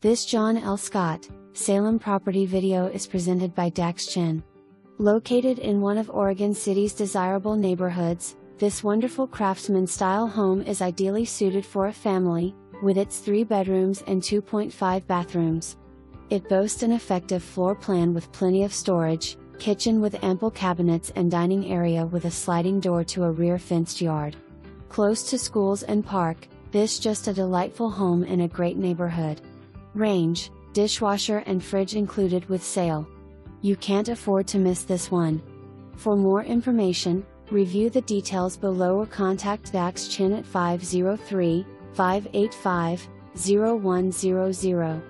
This John L. Scott, Salem property video is presented by Dax Chen. Located in one of Oregon City's desirable neighborhoods, this wonderful Craftsman Style home is ideally suited for a family, with its 3 bedrooms and 2.5 bathrooms. It boasts an effective floor plan with plenty of storage, kitchen with ample cabinets and dining area with a sliding door to a rear fenced yard. Close to schools and park, this just a delightful home in a great neighborhood. Range, dishwasher and fridge included with sale. You can't afford to miss this one. For more information, review the details below or contact Dax Chen at 503-585-0100.